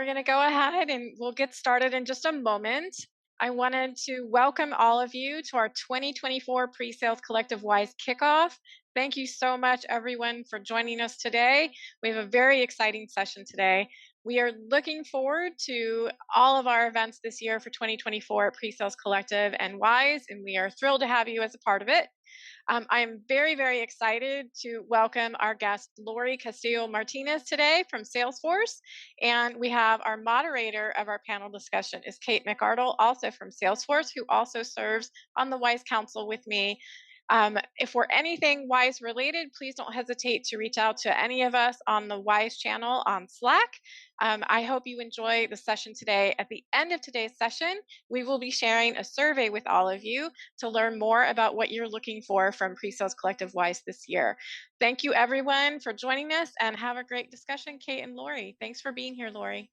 we're going to go ahead and we'll get started in just a moment. I wanted to welcome all of you to our 2024 Pre-Sales Collective Wise kickoff. Thank you so much, everyone, for joining us today. We have a very exciting session today. We are looking forward to all of our events this year for 2024 at Pre-Sales Collective and Wise, and we are thrilled to have you as a part of it. I'm very, very excited to welcome our guest, Lori Castillo Martinez, today from Salesforce. And we have our moderator of our panel discussion is Kate McArdle, also from Salesforce, who also serves on the WISE Council with me. If we're anything WISE related, please don't hesitate to reach out to any of us on the WISE channel on Slack. I hope you enjoy the session today. At the end of today's session, we will be sharing a survey with all of you to learn more about what you're looking for from Pre-Sales Collective WISE this year. Thank you, everyone, for joining us, and have a great discussion, Kate and Lori. Thanks for being here, Lori.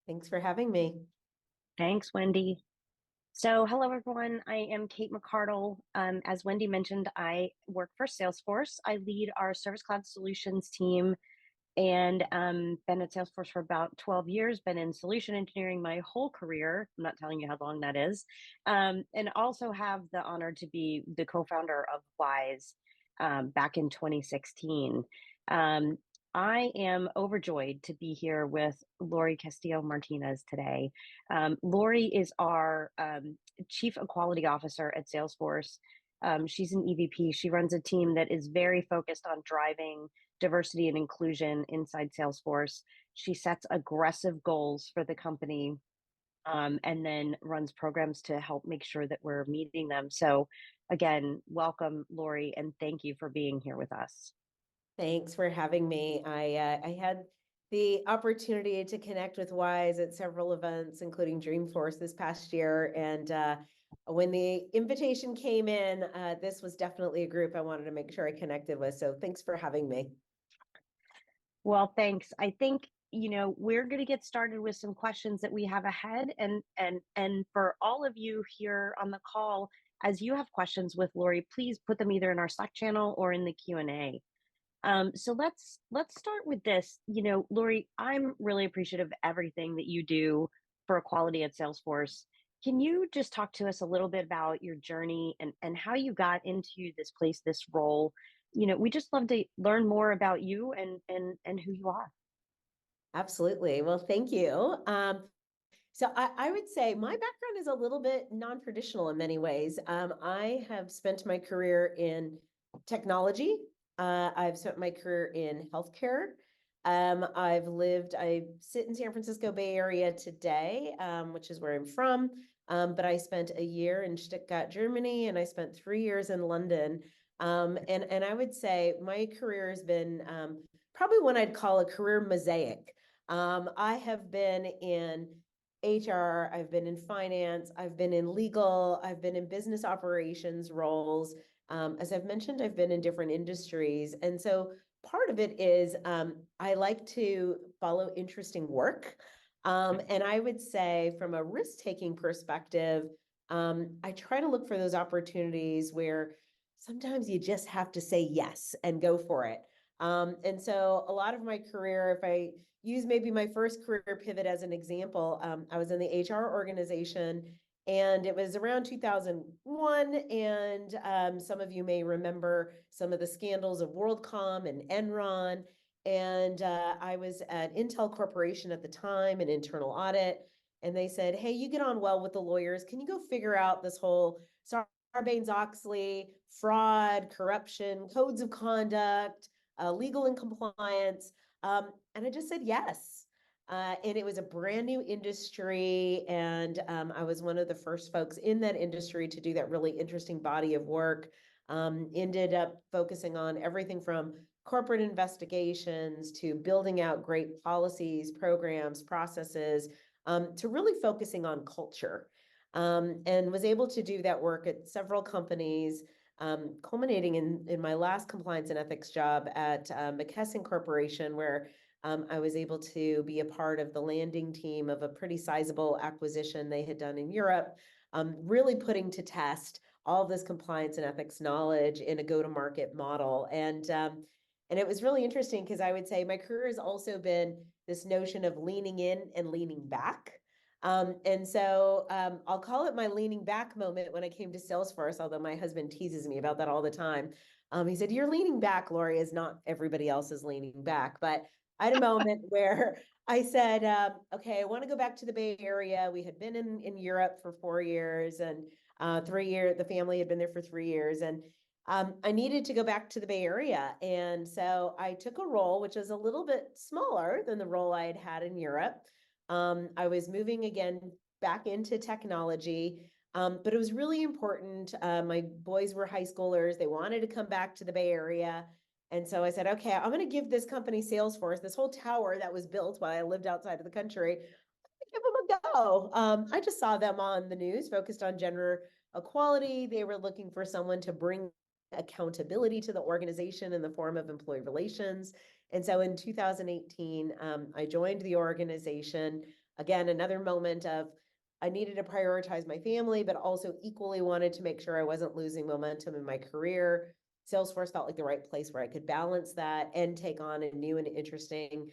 Thanks for having me. Thanks, Wendy. So hello, everyone. I am Kate McArdle. As Wendy mentioned, I work for Salesforce. I lead our Service Cloud Solutions team and been at Salesforce for about 12 years, been in solution engineering my whole career. I'm not telling you how long that is. And also have the honor to be the co-founder of Wise back in 2016. I am overjoyed to be here with Lori Castillo Martinez today. Lori is our Chief Equality Officer at Salesforce. She's an EVP. She runs a team that is very focused on driving diversity and inclusion inside Salesforce. She sets aggressive goals for the company and then runs programs to help make sure that we're meeting them. So again, welcome, Lori, and thank you for being here with us. Thanks for having me. I had the opportunity to connect with Wise at several events, including Dreamforce this past year. And when the invitation came in, this was definitely a group I wanted to make sure I connected with. So thanks for having me. Well, thanks. I think, we're going to get started with some questions that we have ahead. And for all of you here on the call, as you have questions with Lori, please put them either in our Slack channel or in the Q&A. So let's start with this. Lori, I'm really appreciative of everything that you do for equality at Salesforce. Can you just talk to us a little bit about your journey and how you got into this place, this role? We just love to learn more about you and who you are. Absolutely. Well, thank you. So I would say my background is a little bit non-traditional in many ways. I have spent my career in technology. I've spent my career in healthcare. I sit in San Francisco Bay Area today, which is where I'm from. But I spent a year in Stuttgart, Germany, and I spent 3 years in London. And I would say my career has been probably what I'd call a career mosaic. I have been in HR, I've been in finance, I've been in legal, I've been in business operations roles. As I've mentioned, I've been in different industries. And so part of it is I like to follow interesting work. And I would say from a risk-taking perspective, I try to look for those opportunities where sometimes you just have to say yes and go for it. And so a lot of my career, if I use maybe my first career pivot as an example, I was in the HR organization. And it was around 2001, and some of you may remember some of the scandals of WorldCom and Enron. And I was at Intel Corporation at the time, in internal audit, and they said, "Hey, you get on well with the lawyers. Can you go figure out this whole Sarbanes-Oxley, fraud, corruption, codes of conduct, legal and compliance?" And I just said yes. And it was a brand new industry. And I was one of the first folks in that industry to do that really interesting body of work. Ended up focusing on everything from corporate investigations to building out great policies, programs, processes, to really focusing on culture. And was able to do that work at several companies, culminating in my last compliance and ethics job at McKesson Corporation, where I was able to be a part of the landing team of a pretty sizable acquisition they had done in Europe, really putting to test all of this compliance and ethics knowledge in a go-to-market model. And And it was really interesting because I would say my career has also been this notion of leaning in and leaning back. And so I'll call it my leaning back moment when I came to Salesforce, although my husband teases me about that all the time. He said, "You're leaning back, Lori, is not everybody else is leaning back." But I had a moment where I said, okay, I want to go back to the Bay Area. We had been in Europe for 4 years, and 3 years, the family had been there for 3 years. And I needed to go back to the Bay Area. And so I took a role, which was a little bit smaller than the role I had had in Europe. I was moving again back into technology. But it was really important. My boys were high schoolers. They wanted to come back to the Bay Area. And so I said, okay, I'm going to give this company Salesforce, this whole tower that was built while I lived outside of the country, give them a go. I just saw them on the news focused on gender equality. They were looking for someone to bring accountability to the organization in the form of employee relations. And so in 2018, I joined the organization. Again, another moment of I needed to prioritize my family, but also equally wanted to make sure I wasn't losing momentum in my career. Salesforce felt like the right place where I could balance that and take on a new and interesting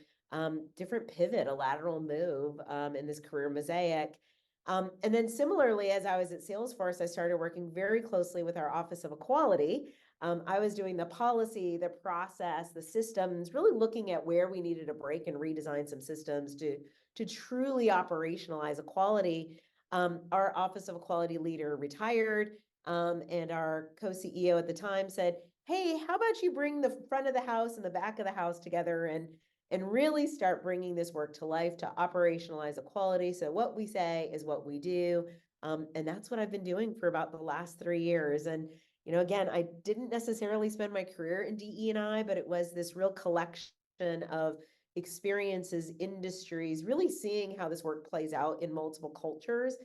different pivot, a lateral move in this career mosaic. And then similarly, as I was at Salesforce, I started working very closely with our Office of Equality. I was doing the policy, the process, the systems, really looking at where we needed to break and redesign some systems to truly operationalize equality. Our Office of Equality leader retired, and our co-CEO at the time said, "Hey, how about you bring the front of the house and the back of the house together and really start bringing this work to life to operationalize equality. So what we say is what we do." And that's what I've been doing for about the last 3 years. And, again, I didn't necessarily spend my career in DE&I, but it was this real collection of experiences, industries, really seeing how this work plays out in multiple cultures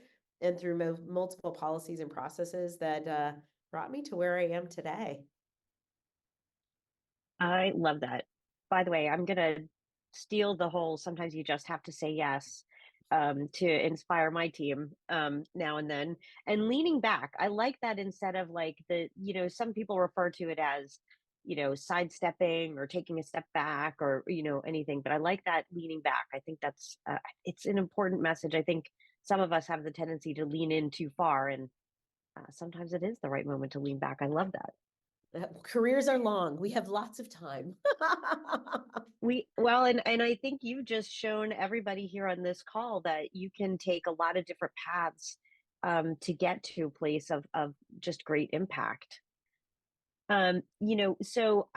and through multiple policies and processes that brought me to where I am today. I love that. By the way, I'm gonna steal the whole sometimes you just have to say yes to inspire my team now and then. And leaning back, I like that instead of like some people refer to it as, sidestepping or taking a step back or, anything, but I like that leaning back. I think that's, it's an important message. I think some of us have the tendency to lean in too far, and sometimes it is the right moment to lean back. I love that. Careers are long. We have lots of time. And I think you just shown everybody here on this call that you can take a lot of different paths to get to a place of just great impact. So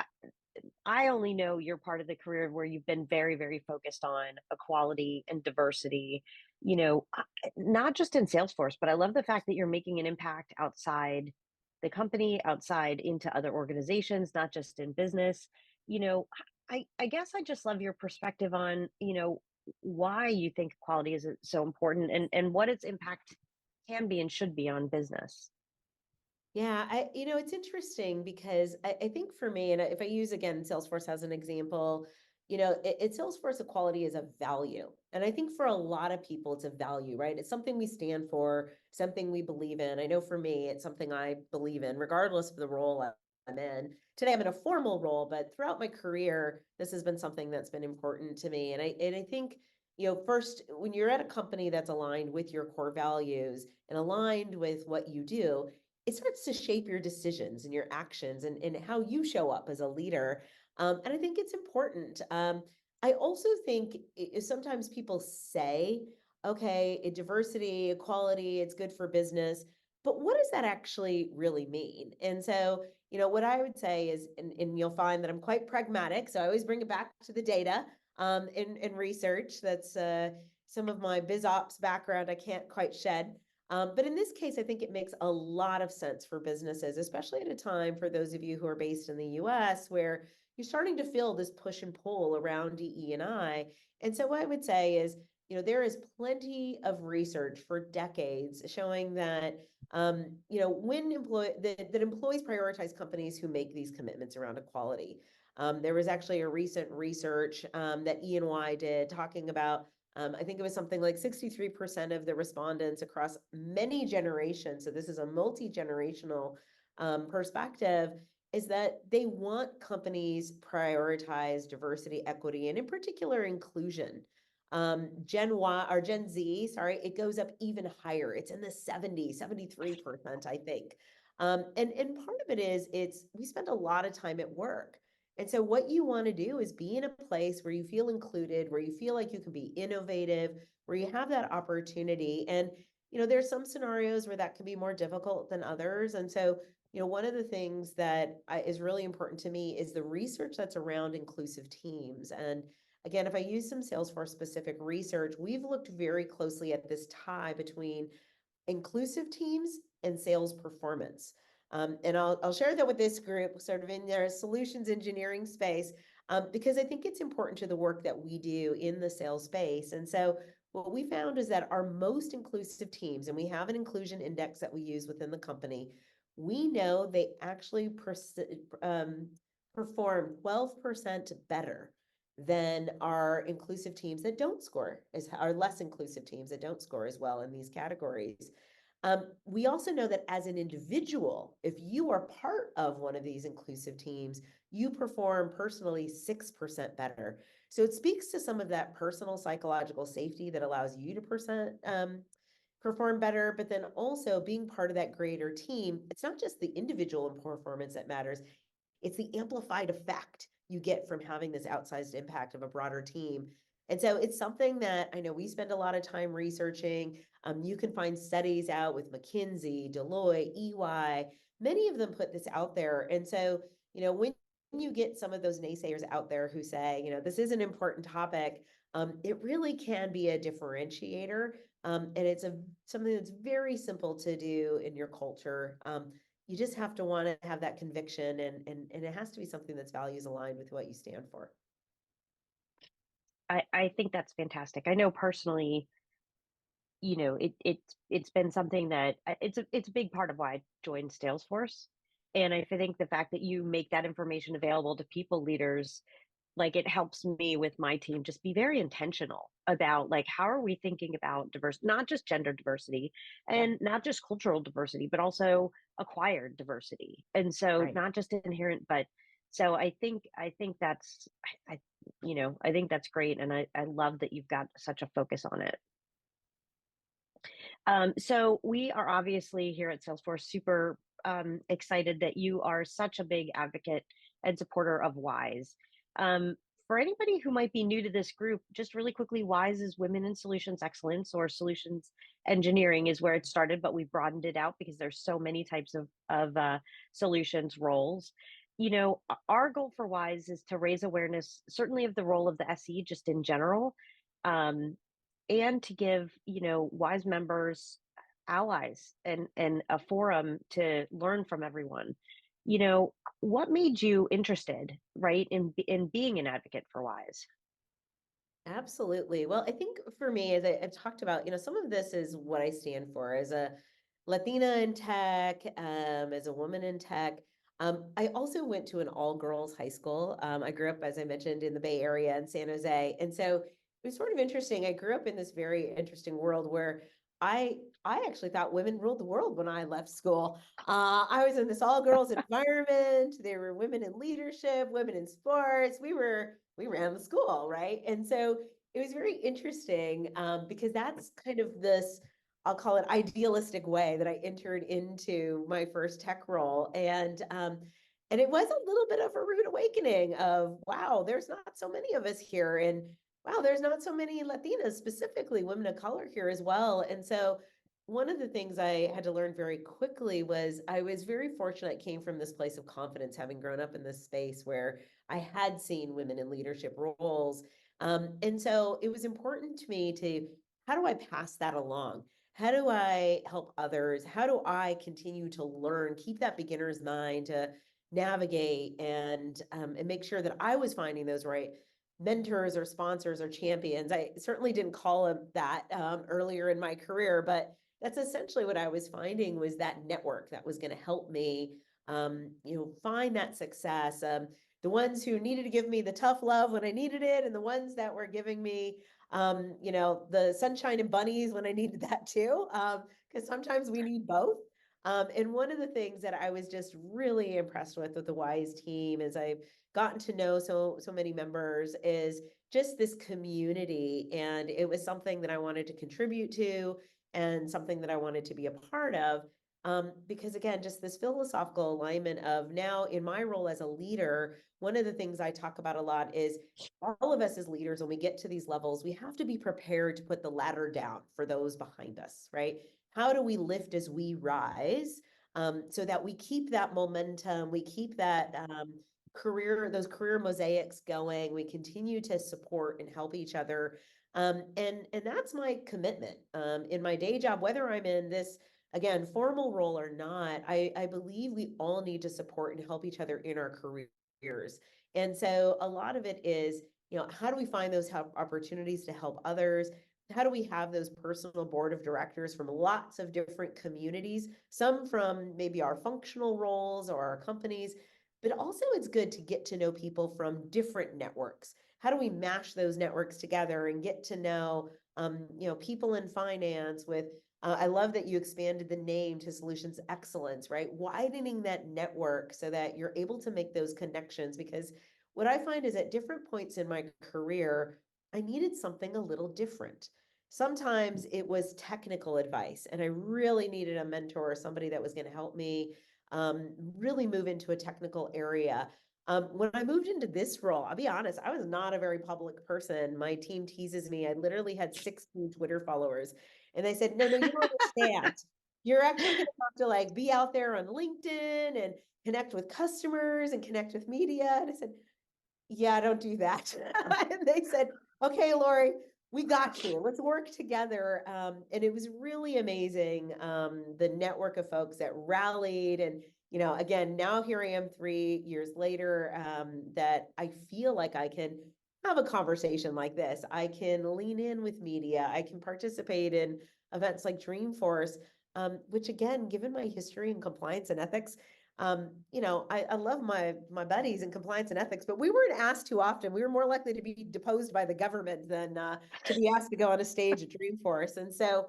I only know you're part of the career where you've been very, very focused on equality and diversity, not just in Salesforce, but I love the fact that you're making an impact outside the company, outside into other organizations, not just in business. You know, I guess I just love your perspective on, why you think equality is so important and what its impact can be and should be on business. Yeah, it's interesting because I think for me, and if I use again Salesforce as an example, Salesforce equality is a value. And I think for a lot of people, it's a value, right? It's something we stand for, something we believe in. I know for me, it's something I believe in, regardless of the role I'm in. Today, I'm in a formal role, but throughout my career, this has been something that's been important to me. And I think, first, when you're at a company that's aligned with your core values and aligned with what you do, it starts to shape your decisions and your actions and how you show up as a leader. And I think it's important. I also think sometimes people say, okay, diversity, equality, it's good for business. But what does that actually really mean? And so, what I would say is, and you'll find that I'm quite pragmatic. So I always bring it back to the data in research. That's some of my biz ops background I can't quite shed. But in this case, I think it makes a lot of sense for businesses, especially at a time for those of you who are based in the US, where you're starting to feel this push and pull around DE&I. And so what I would say is, there is plenty of research for decades showing that, when that employees prioritize companies who make these commitments around equality. There was actually a recent research that E&Y did talking about I think it was something like 63% of the respondents across many generations. So this is a multi-generational perspective. is that they want companies prioritize diversity, equity, and in particular inclusion. Gen Y or Gen Z, sorry, it goes up even higher. It's in the 73%, I think. And part of it is we spend a lot of time at work. And so what you want to do is be in a place where you feel included, where you feel like you can be innovative, where you have that opportunity. And, there's some scenarios where that can be more difficult than others. And so, one of the things that is really important to me is the research that's around inclusive teams. And again, if I use some Salesforce specific research, we've looked very closely at this tie between inclusive teams and sales performance. And I'll share that with this group sort of in their solutions engineering space, because I think it's important to the work that we do in the sales space. And so what we found is that our most inclusive teams, and we have an inclusion index that we use within the company, we know they actually perform 12% better than our inclusive teams that don't score, as our less inclusive teams that don't score as well in these categories. We also know that as an individual, if you are part of one of these inclusive teams, you perform personally 6% better. So it speaks to some of that personal psychological safety that allows you to perform better, but then also being part of that greater team. It's not just the individual performance that matters, it's the amplified effect you get from having this outsized impact of a broader team. And so it's something that I know we spend a lot of time researching. You can find studies out with McKinsey, Deloitte, EY. Many of them put this out there. And so, when you get some of those naysayers out there who say, this is an important topic, it really can be a differentiator. And it's something that's very simple to do in your culture. You just have to want to have that conviction, and it has to be something that's values aligned with what you stand for. I think that's fantastic. I know personally, it's been something that it's a big part of why I joined Salesforce. And I think the fact that you make that information available to people leaders, like, it helps me with my team just be very intentional about, like, how are we thinking about not just gender diversity and not just cultural diversity, but also acquired diversity. And so Right. not just inherent, but so I think that's I think that's great. And I love that you've got such a focus on it. So we are obviously here at Salesforce super excited that you are such a big advocate and supporter of WISE. For anybody who might be new to this group, just really quickly, WISE is Women in Solutions Excellence, or Solutions Engineering is where it started, but we've broadened it out because there's so many types of solutions roles. Our goal for WISE is to raise awareness, certainly of the role of the SE just in general, um, and to give WISE members allies and a forum to learn from everyone. What made you interested, right, in being an advocate for WISE? Absolutely. Well, I think for me, as I've talked about, some of this is what I stand for as a Latina in tech, as a woman in tech. I also went to an all-girls high school. I grew up, as I mentioned, in the Bay Area in San Jose. And so it was sort of interesting. I grew up in this very interesting world where I actually thought women ruled the world when I left school. I was in this all-girls environment. There were women in leadership, women in sports. We ran the school, right? And so it was very interesting, because that's kind of this, I'll call it, idealistic way that I entered into my first tech role. And it was a little bit of a rude awakening of, wow, there's not so many of us here. And wow, there's not so many Latinas, specifically women of color here as well. And so one of the things I had to learn very quickly was I was very fortunate, came from this place of confidence, having grown up in this space where I had seen women in leadership roles. And so it was important to me to, how do I pass that along? How do I help others? How do I continue to learn, keep that beginner's mind to navigate and make sure that I was finding those right mentors or sponsors or champions? I certainly didn't call them that earlier in my career, but that's essentially what I was finding, was that network that was going to help me, find that success. The ones who needed to give me the tough love when I needed it, and the ones that were giving me, the sunshine and bunnies when I needed that too, because sometimes we need both. And one of the things that I was just really impressed with the WISE team, as I've gotten to know so many members, is just this community. And it was something that I wanted to contribute to and something that I wanted to be a part of. Because again, just this philosophical alignment of now in my role as a leader, one of the things I talk about a lot is all of us as leaders, when we get to these levels, we have to be prepared to put the ladder down for those behind us, right? How do we lift as we rise, so that we keep that momentum, we keep that those career mosaics going, we continue to support and help each other. And that's my commitment in my day job, whether I'm in this, again, formal role or not. I believe we all need to support and help each other in our careers. And so a lot of it is, how do we find those opportunities to help others? How do we have those personal board of directors from lots of different communities, some from maybe our functional roles or our companies, but also it's good to get to know people from different networks. How do we mash those networks together and get to know, people in finance with, I love that you expanded the name to Solutions Excellence, right? Widening that network so that you're able to make those connections. Because what I find is at different points in my career, I needed something a little different. Sometimes it was technical advice, and I really needed a mentor or somebody that was going to help me really move into a technical area. When I moved into this role, I'll be honest, I was not a very public person. My team teases me. I literally had 16 Twitter followers. And they said, no, you don't understand. You're actually going to have to like be out there on LinkedIn and connect with customers and connect with media. And I said, yeah, I don't do that. And they said, okay, Lori, we got you. Let's work together. And it was really amazing, the network of folks that rallied. And, again, now here I am 3 years later, that I feel like I can have a conversation like this. I can lean in with media. I can participate in events like Dreamforce, which again, given my history in compliance and ethics, I love my buddies in compliance and ethics, but we weren't asked too often. We were more likely to be deposed by the government than to be asked to go on a stage at Dreamforce. And so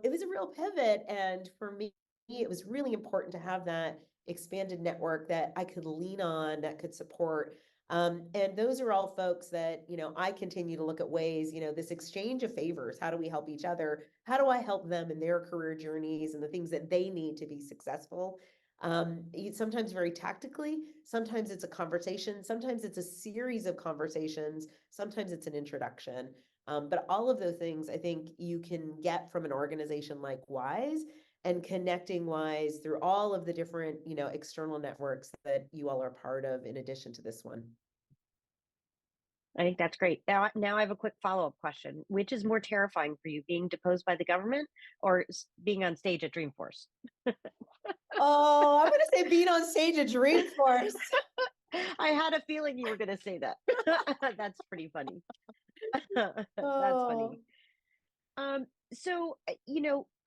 it was a real pivot. And for me, it was really important to have that expanded network that I could lean on, that could support. And those are all folks that, I continue to look at ways, this exchange of favors. How do we help each other? How do I help them in their career journeys and the things that they need to be successful? Sometimes very tactically, sometimes it's a conversation, sometimes it's a series of conversations, sometimes it's an introduction. But all of those things I think you can get from an organization like WISE, and connecting WISE through all of the different, external networks that you all are part of in addition to this one. I think that's great. Now I have a quick follow-up question. Which is more terrifying for you, being deposed by the government or being on stage at Dreamforce? Oh, I'm going to say being on stage at Dreamforce. I had a feeling you were going to say that. That's pretty funny. That's funny. So,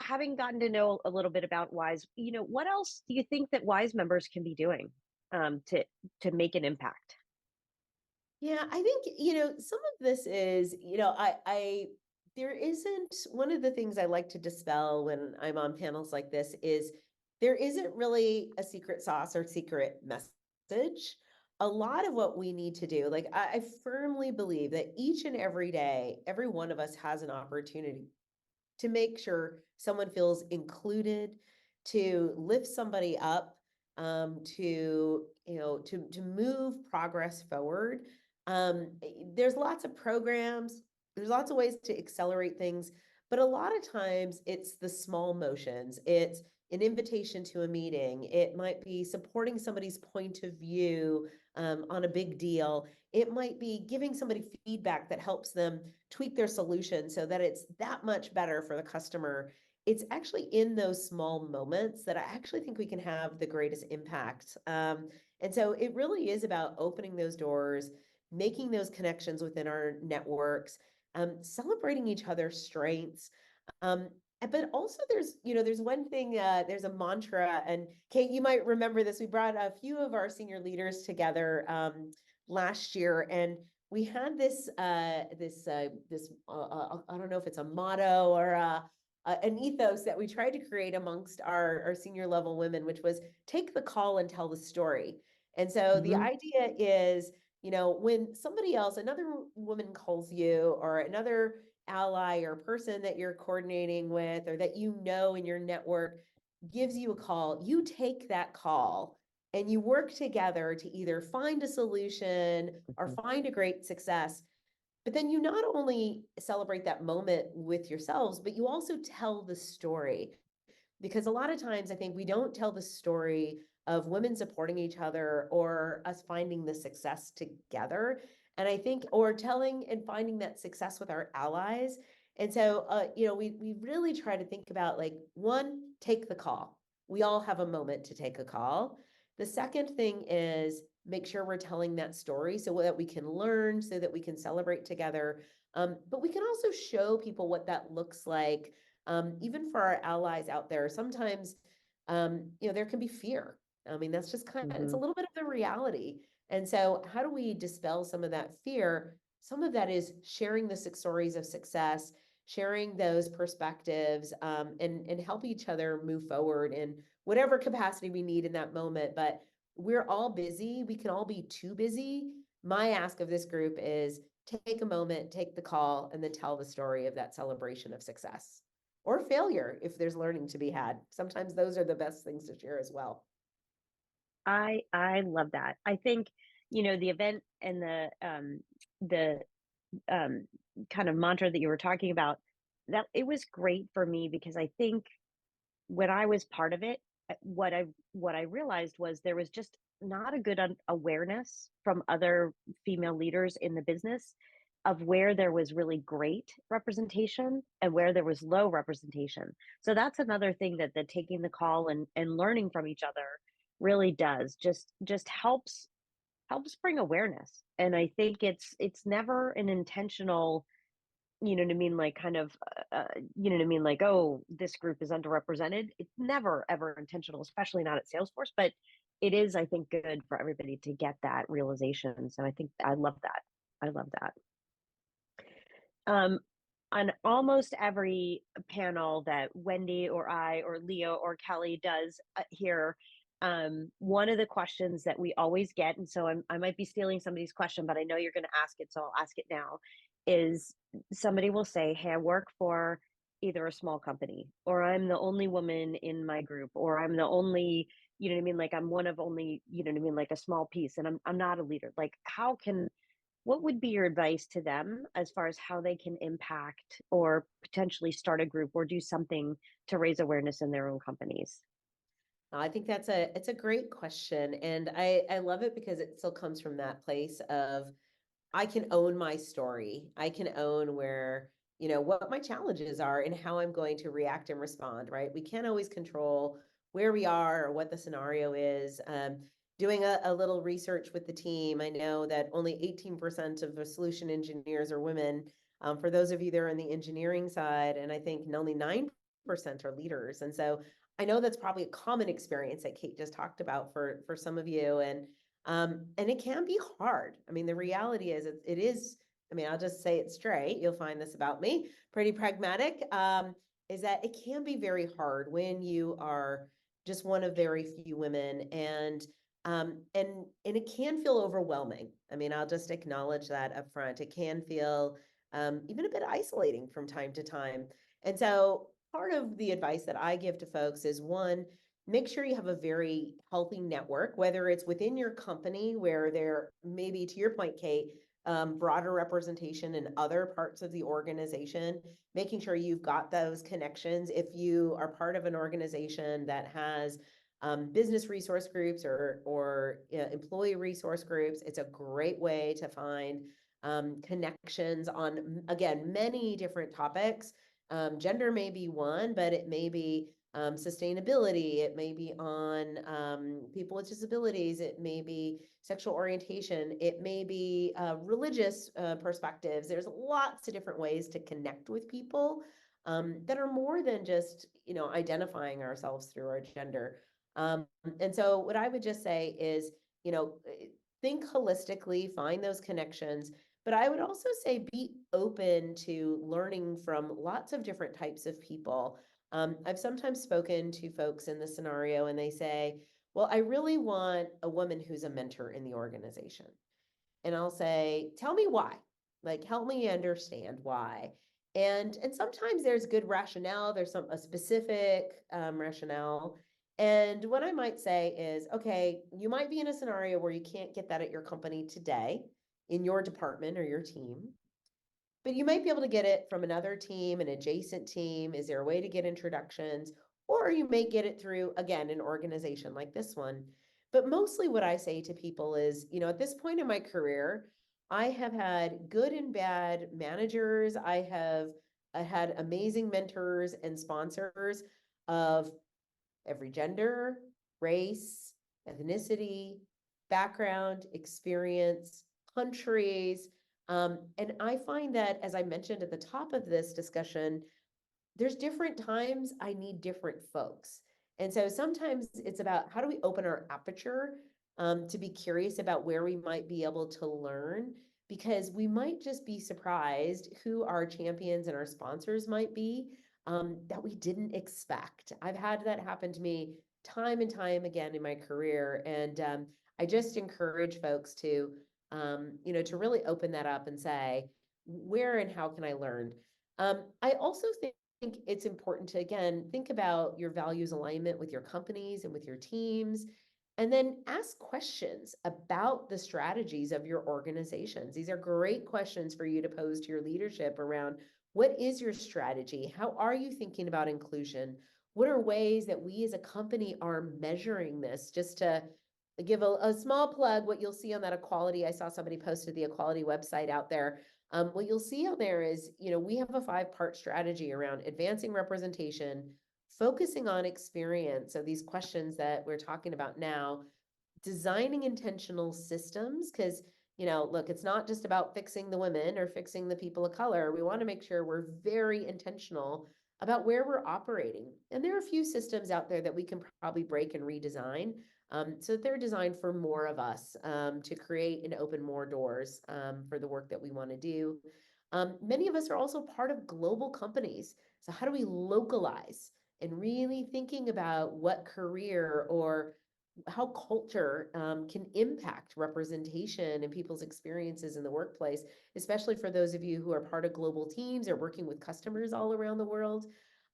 having gotten to know a little bit about WISE, what else do you think that WISE members can be doing to make an impact? Yeah, I think, some of this is, there isn't, one of the things I like to dispel when I'm on panels like this is there isn't really a secret sauce or secret message. A lot of what we need to do, like I firmly believe that each and every day, every one of us has an opportunity to make sure someone feels included, to lift somebody up, to move progress forward. There's lots of programs, there's lots of ways to accelerate things, but a lot of times it's the small motions. It's an invitation to a meeting. It might be supporting somebody's point of view on a big deal. It might be giving somebody feedback that helps them tweak their solution so that it's that much better for the customer. It's actually in those small moments that I actually think we can have the greatest impact. And so it really is about opening those doors, making those connections within our networks, celebrating each other's strengths. But also there's one thing, there's a mantra, and Kate, you might remember this. We brought a few of our senior leaders together last year, and we had this I don't know if it's a motto or an ethos that we tried to create amongst our senior level women, which was take the call and tell the story. And so the idea is, when somebody else, another woman calls you, or another ally or person that you're coordinating with, or that in your network gives you a call, you take that call and you work together to either find a solution or find a great success. But then you not only celebrate that moment with yourselves, but you also tell the story. Because a lot of times I think we don't tell the story of women supporting each other or us finding the success together. And I think, or telling and finding that success with our allies. And so, we really try to think about, like, one, take the call. We all have a moment to take a call. The second thing is make sure we're telling that story so that we can learn, so that we can celebrate together. But we can also show people what that looks like. Even for our allies out there, sometimes, there can be fear. I mean, that's just it's a little bit of the reality. And so how do we dispel some of that fear? Some of that is sharing the stories of success, sharing those perspectives, and help each other move forward in whatever capacity we need in that moment. But we're all busy. We can all be too busy. My ask of this group is take a moment, take the call, and then tell the story of that celebration of success or failure if there's learning to be had. Sometimes those are the best things to share as well. I love that. I think, the event and the kind of mantra that you were talking about, that it was great for me because I think when I was part of it, what I realized was there was just not a good awareness from other female leaders in the business of where there was really great representation and where there was low representation. So that's another thing that the taking the call and learning from each other really does. Just helps bring awareness. And I think it's never an intentional, you know what I mean, like kind of you know what I mean, like, oh, this group is underrepresented. It's never ever intentional, especially not at Salesforce, but it is, I think, good for everybody to get that realization. So I think I love that. I love that. On almost every panel that Wendy or I or Leo or Kelly does here, one of the questions that we always get, and so I might be stealing somebody's question, but I know you're going to ask it, so I'll ask it now, is somebody will say, hey, I work for either a small company, or I'm the only woman in my group, or I'm the only, you know what I mean, like I'm one of only, you know what I mean, like a small piece, and I'm not a leader. Like, what would be your advice to them as far as how they can impact or potentially start a group or do something to raise awareness in their own companies? I think it's a great question. And I love it because it still comes from that place of, I can own my story. I can own what my challenges are and how I'm going to react and respond, right? We can't always control where we are or what the scenario is. Doing a little research with the team, I know that only 18% of the solution engineers are women. For those of you that are on the engineering side, and I think only 9% are leaders. And so I know that's probably a common experience that Kate just talked about for some of you. And it can be hard. I mean, the reality is it is, I mean, I'll just say it straight. You'll find this about me, pretty pragmatic, is that it can be very hard when you are just one of very few women, and it can feel overwhelming. I mean, I'll just acknowledge that up front. It can feel even a bit isolating from time to time. And so part of the advice that I give to folks is, one, make sure you have a very healthy network, whether it's within your company where there may be, to your point, Kate, broader representation in other parts of the organization, making sure you've got those connections. If you are part of an organization that has business resource groups or employee resource groups, it's a great way to find connections on, again, many different topics. Gender may be one, but it may be sustainability, it may be on people with disabilities, it may be sexual orientation, it may be religious perspectives. There's lots of different ways to connect with people that are more than just, identifying ourselves through our gender. And so what I would just say is, think holistically, find those connections, But I would also say be open to learning from lots of different types of people. I've sometimes spoken to folks in this scenario and they say, well, I really want a woman who's a mentor in the organization. And I'll say, tell me why. Like, help me understand why. And sometimes there's good rationale. There's a specific rationale. And what I might say is, okay, you might be in a scenario where you can't get that at your company today, in your department or your team, but you might be able to get it from another team, an adjacent team. Is there a way to get introductions? Or you may get it through, again, an organization like this one. But mostly what I say to people is, at this point in my career, I have had good and bad managers. I have had amazing mentors and sponsors of every gender, race, ethnicity, background, experience, countries. And I find that, as I mentioned at the top of this discussion, there's different times I need different folks. And so sometimes it's about how do we open our aperture to be curious about where we might be able to learn, because we might just be surprised who our champions and our sponsors might be that we didn't expect. I've had that happen to me time and time again in my career. And I just encourage folks to really open that up and say, where and how can I learn? I also think it's important to, again, think about your values alignment with your companies and with your teams, and then ask questions about the strategies of your organizations. These are great questions for you to pose to your leadership around what is your strategy? How are you thinking about inclusion? What are ways that we as a company are measuring this? Just to give a small plug, what you'll see on that equality, I saw somebody posted the equality website out there. What you'll see out there is, we have a 5-part strategy around advancing representation, focusing on experience. So these questions that we're talking about now, designing intentional systems, because, look, it's not just about fixing the women or fixing the people of color. We want to make sure we're very intentional about where we're operating. And there are a few systems out there that we can probably break and redesign so that they're designed for more of us to create and open more doors for the work that we want to do. Many of us are also part of global companies. So how do we localize and really thinking about what career or how culture can impact representation and people's experiences in the workplace, especially for those of you who are part of global teams or working with customers all around the world.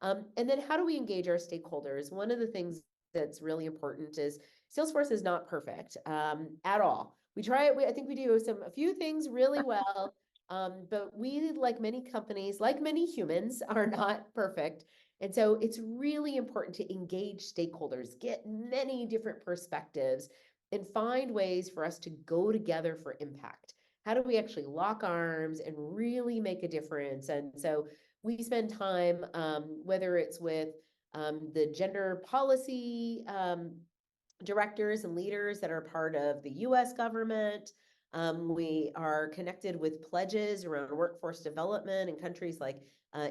And then how do we engage our stakeholders? One of the things that's really important is Salesforce is not perfect at all. We try it. I think we do a few things really well, but we, like many companies, like many humans, are not perfect. And so it's really important to engage stakeholders, get many different perspectives, and find ways for us to go together for impact. How do we actually lock arms and really make a difference? And so we spend time, whether it's with the gender policy directors and leaders that are part of the US government. We are connected with pledges around workforce development in countries like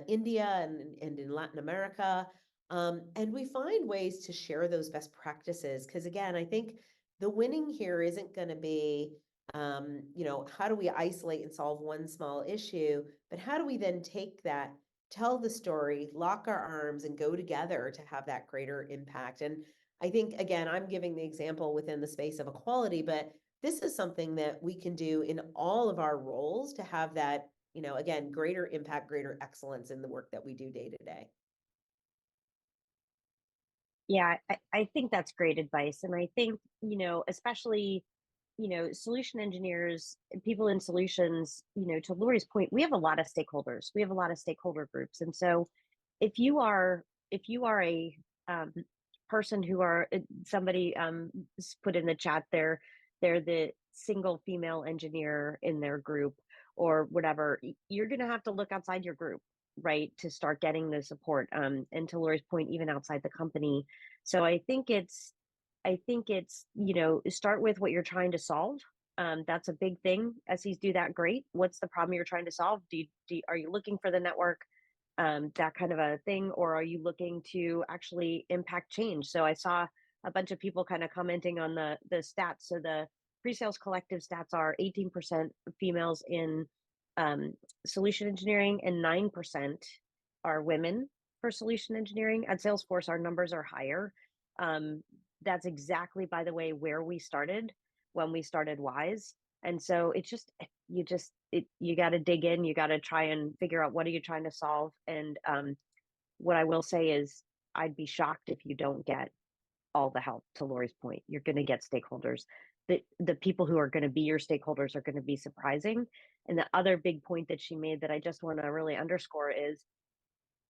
India and in Latin America. And we find ways to share those best practices. Because again, I think the winning here isn't going to be, how do we isolate and solve one small issue, but how do we then take that, tell the story, lock our arms, and go together to have that greater impact. And I think, again, I'm giving the example within the space of equality, but this is something that we can do in all of our roles to have that, again, greater impact, greater excellence in the work that we do day to day. Yeah, I think that's great advice. And I think, especially, solution engineers, people in solutions, to Lori's point, we have a lot of stakeholders. We have a lot of stakeholder groups. And so if you are a person who are somebody put in the chat there, they're the single female engineer in their group or whatever, you're going to have to look outside your group, right, to start getting the support, and to Lori's point, even outside the company. So I think it's start with what you're trying to solve. That's a big thing. SEs do that great. What's the problem you're trying to solve? Are you looking for the network, that kind of a thing, or are you looking to actually impact change? So I saw a bunch of people kind of commenting on the stats. So the pre-sales collective stats are 18% females in solution engineering and 9% are women for solution engineering. At Salesforce, our numbers are higher. That's exactly, by the way, where we started when we started Wise. And so it's just, you got to dig in, you got to try and figure out what are you trying to solve. And what I will say is I'd be shocked if you don't get all the help. To Lori's point, you're going to get stakeholders. The people who are going to be your stakeholders are going to be surprising. And the other big point that she made that I just want to really underscore is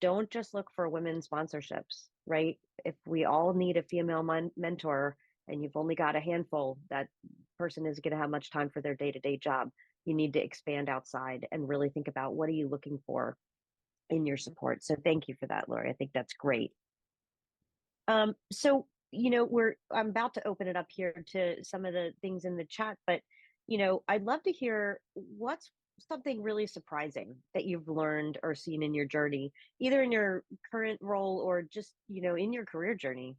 don't just look for women sponsorships, right? If we all need a female mentor and you've only got a handful, that person isn't going to have much time for their day-to-day job. You need to expand outside and really think about what are you looking for in your support. So thank you for that, Lori. I think that's great. So, I'm about to open it up here to some of the things in the chat, but, I'd love to hear what's something really surprising that you've learned or seen in your journey, either in your current role or just, in your career journey.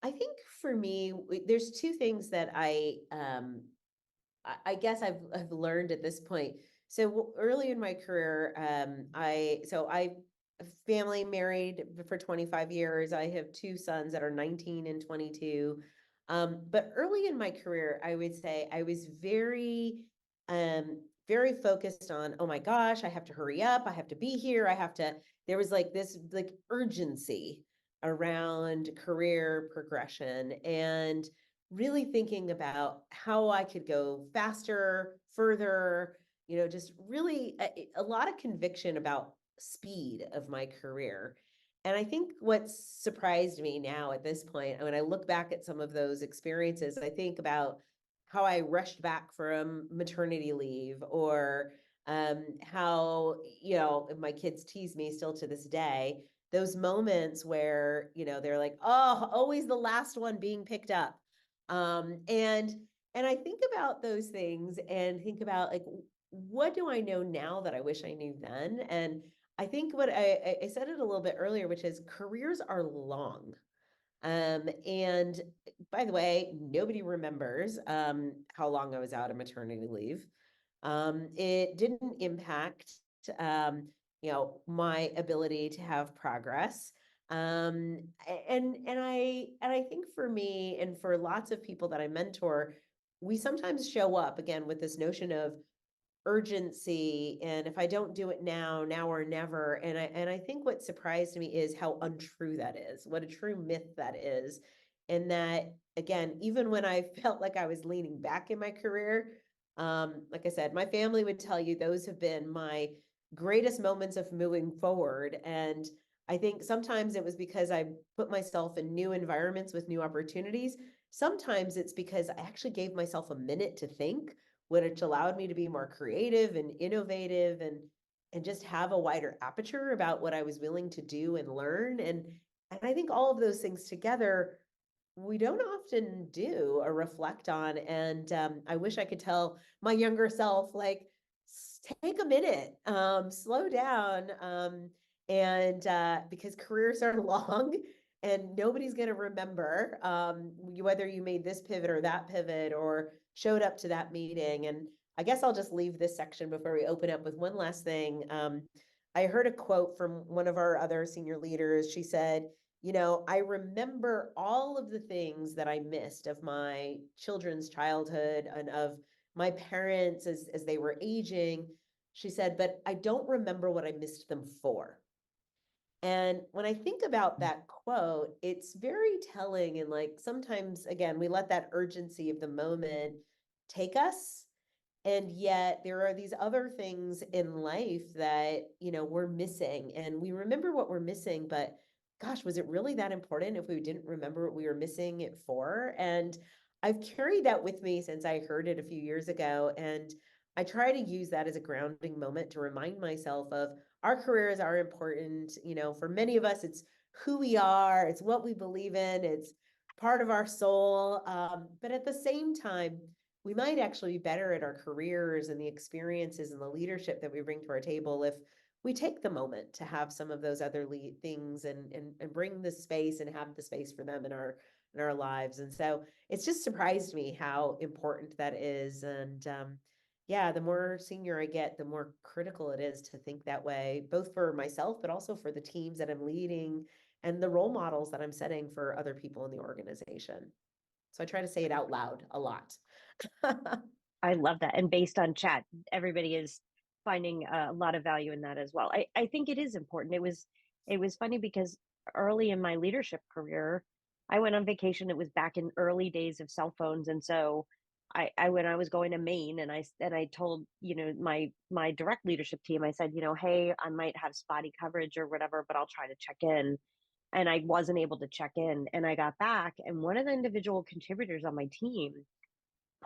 I think for me, there's two things that I guess I've learned at this point. So early in my career, I family, married for 25 years. I have two sons that are 19 and 22. But early in my career, I would say I was very focused on, oh my gosh, I have to hurry up. I have to be here. There was like this like urgency around career progression and really thinking about how I could go faster, further, just really a lot of conviction about speed of my career. And I think what surprised me now at this point, when I look back at some of those experiences, I think about how I rushed back from maternity leave, or how, my kids tease me still to this day, those moments where, they're like, oh, always the last one being picked up. And I think about those things and think about like, what do I know now that I wish I knew then? And I think what I said it a little bit earlier, which is careers are long. And by the way, nobody remembers how long I was out of maternity leave. It didn't impact my ability to have progress. And I think for me and for lots of people that I mentor, we sometimes show up again with this notion of urgency, and if I don't do it now or never. And I think what surprised me is how untrue that is, what a true myth that is. And that, again, even when I felt like I was leaning back in my career, like I said, my family would tell you those have been my greatest moments of moving forward. And I think sometimes it was because I put myself in new environments with new opportunities. Sometimes it's because I actually gave myself a minute to think, which allowed me to be more creative and innovative and just have a wider aperture about what I was willing to do and learn. And I think all of those things together, we don't often do or reflect on. And I wish I could tell my younger self, like, take a minute, slow down. And because careers are long and nobody's going to remember whether you made this pivot or that pivot or showed up to that meeting. And I guess I'll just leave this section before we open up with one last thing. I heard a quote from one of our other senior leaders. She said, I remember all of the things that I missed of my children's childhood and of my parents as they were aging. She said, but I don't remember what I missed them for. And when I think about that quote, it's very telling. And like, sometimes, again, we let that urgency of the moment take us. And yet there are these other things in life that, we're missing, and we remember what we're missing, but gosh, was it really that important if we didn't remember what we were missing it for? And I've carried that with me since I heard it a few years ago. And I try to use that as a grounding moment to remind myself of our careers are important. For many of us, it's who we are, it's what we believe in, it's part of our soul. But at the same time, we might actually be better at our careers and the experiences and the leadership that we bring to our table if we take the moment to have some of those other things and bring the space and have the space for them in in our lives. And so it's just surprised me how important that is. And yeah, the more senior I get, the more critical it is to think that way, both for myself, but also for the teams that I'm leading and the role models that I'm setting for other people in the organization. So I try to say it out loud a lot. I love that. And based on chat, everybody is finding a lot of value in that as well. I think it is important. It was funny because early in my leadership career, I went on vacation. It was back in early days of cell phones. And so I when I was going to Maine and I told, my direct leadership team, I said, hey, I might have spotty coverage or whatever, but I'll try to check in. And I wasn't able to check in. And I got back, and one of the individual contributors on my team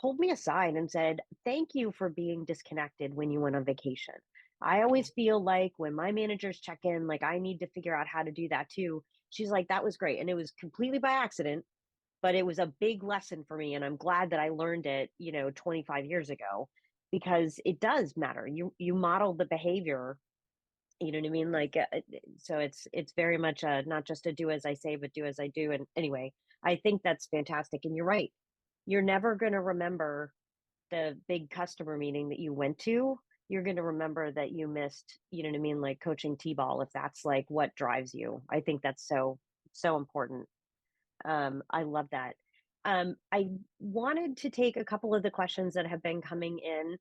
pulled me aside and said, "Thank you for being disconnected when you went on vacation. I always feel like when my managers check in, like I need to figure out how to do that too." She's like, "That was great." And it was completely by accident, but it was a big lesson for me. And I'm glad that I learned it, 25 years ago, because it does matter. You model the behavior, you know what I mean? Like, so it's very much not just a do as I say, but do as I do. And anyway, I think that's fantastic. And you're right. You're never going to remember the big customer meeting that you went to. You're going to remember that you missed, you know what I mean, like coaching t-ball, if that's like what drives you. I think that's so important. I love that. I wanted to take a couple of the questions that have been coming in.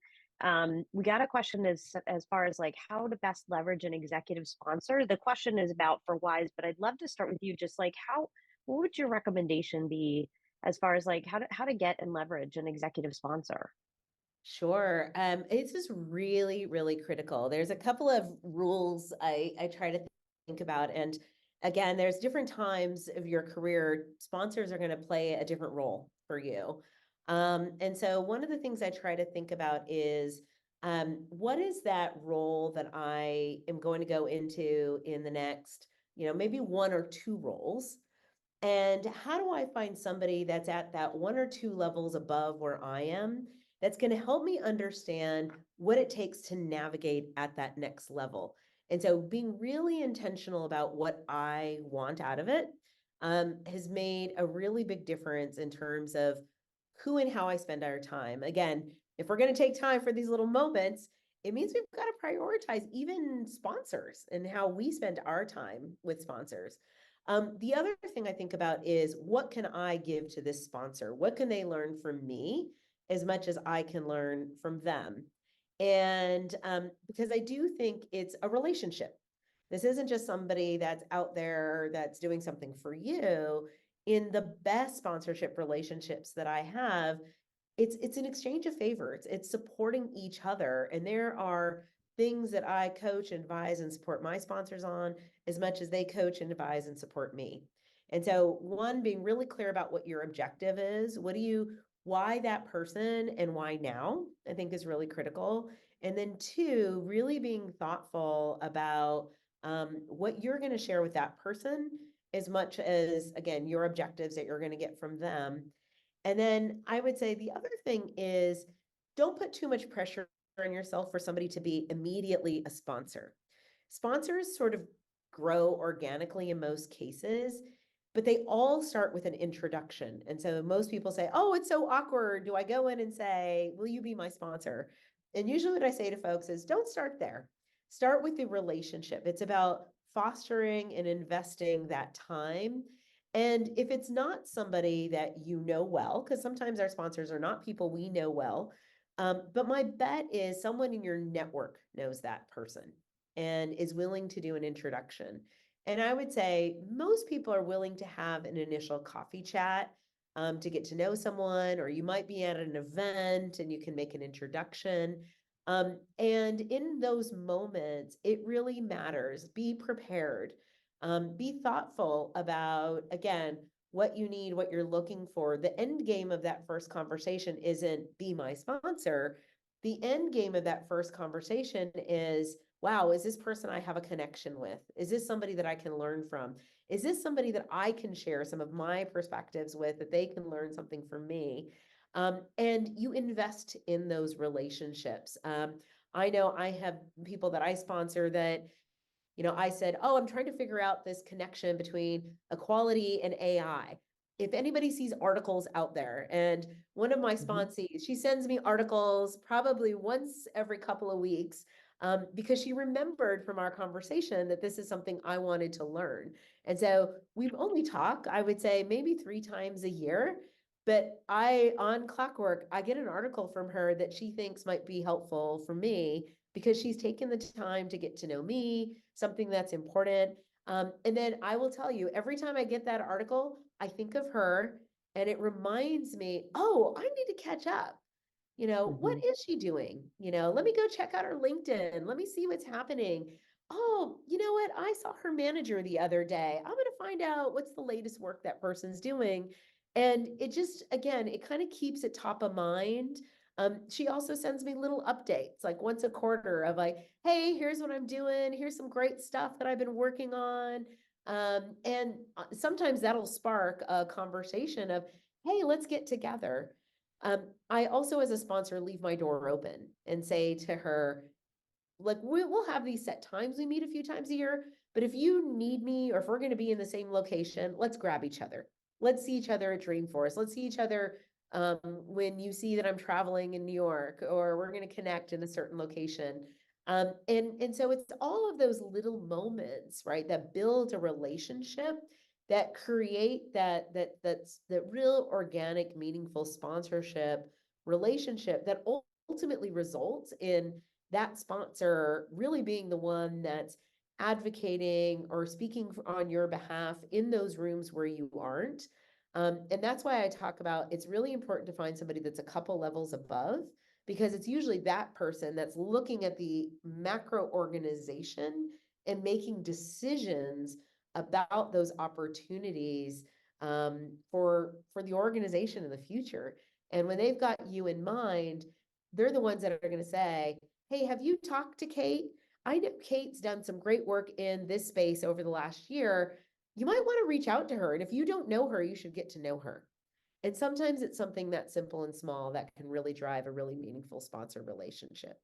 We got a question as far as like how to best leverage an executive sponsor. The question is about for Wise, but I'd love to start with you. Just like what would your recommendation be as far as like how to get and leverage an executive sponsor? Sure. This is really, really critical. There's a couple of rules I try to think about. And again, there's different times of your career. Sponsors are going to play a different role for you. And so one of the things I try to think about is what is that role that I am going to go into in the next, maybe one or two roles? And how do I find somebody that's at that one or two levels above where I am that's going to help me understand what it takes to navigate at that next level? And so being really intentional about what I want out of it has made a really big difference in terms of who and how I spend our time. Again, if we're going to take time for these little moments, it means we've got to prioritize even sponsors and how we spend our time with sponsors. The other thing I think about is what can I give to this sponsor? What can they learn from me as much as I can learn from them? And because I do think it's a relationship. This isn't just somebody that's out there that's doing something for you. In the best sponsorship relationships that I have, it's an exchange of favors. It's supporting each other. And there are things that I coach, advise, and support my sponsors on as much as they coach and advise and support me. And so one, being really clear about what your objective is. Why that person and why now, I think is really critical. And then two, really being thoughtful about what you're going to share with that person as much as, again, your objectives that you're going to get from them. And then I would say the other thing is don't put too much pressure on yourself for somebody to be immediately a sponsor. Sponsors sort of grow organically in most cases, but they all start with an introduction. And so most people say, "Oh, it's so awkward. Do I go in and say, 'Will you be my sponsor?'" And usually what I say to folks is don't start there. Start with the relationship. It's about fostering and investing that time. And if it's not somebody that you know well, because sometimes our sponsors are not people we know well, but my bet is someone in your network knows that person and is willing to do an introduction. And I would say most people are willing to have an initial coffee chat to get to know someone, or you might be at an event and you can make an introduction. And in those moments, it really matters. Be prepared. Be thoughtful about, again, what you need, what you're looking for. The end game of that first conversation isn't be my sponsor. The end game of that first conversation is, wow, is this person I have a connection with? Is this somebody that I can learn from? Is this somebody that I can share some of my perspectives with, that they can learn something from me? And you invest in those relationships. I know I have people that I sponsor that, I said, "Oh, I'm trying to figure out this connection between equality and AI." if anybody sees articles out there, and one of my sponsees, she sends me articles probably once every couple of weeks, because she remembered from our conversation that this is something I wanted to learn. And so we've only talked, I would say, maybe 3 times a year. But on Clockwork, I get an article from her that she thinks might be helpful for me because she's taken the time to get to know me, something that's important. And then I will tell you, every time I get that article, I think of her and it reminds me, oh, I need to catch up. What is she doing? Let me go check out her LinkedIn. Let me see what's happening. Oh, you know what? I saw her manager the other day. I'm going to find out what's the latest work that person's doing. And it just, again, it kind of keeps it top of mind. She also sends me little updates, like once a quarter of like, hey, here's what I'm doing. Here's some great stuff that I've been working on. And sometimes that'll spark a conversation of, hey, let's get together. I also, as a sponsor, leave my door open and say to her, like, we'll have these set times. We meet a few times a year, but if you need me or if we're going to be in the same location, let's grab each other. Let's see each other at Dreamforce. Let's see each other when you see that I'm traveling in New York, or we're going to connect in a certain location. And so it's all of those little moments, right, that build a relationship, that create that's that real organic, meaningful sponsorship relationship that ultimately results in that sponsor really being the one that's advocating or speaking on your behalf in those rooms where you aren't. And that's why I talk about it's really important to find somebody that's a couple levels above, because it's usually that person that's looking at the macro organization and making decisions about those opportunities for the organization in the future. And when they've got you in mind, they're the ones that are going to say, hey, have you talked to Kate? I know Kate's done some great work in this space over the last year. You might want to reach out to her. And if you don't know her, you should get to know her. And sometimes it's something that simple and small that can really drive a really meaningful sponsor relationship.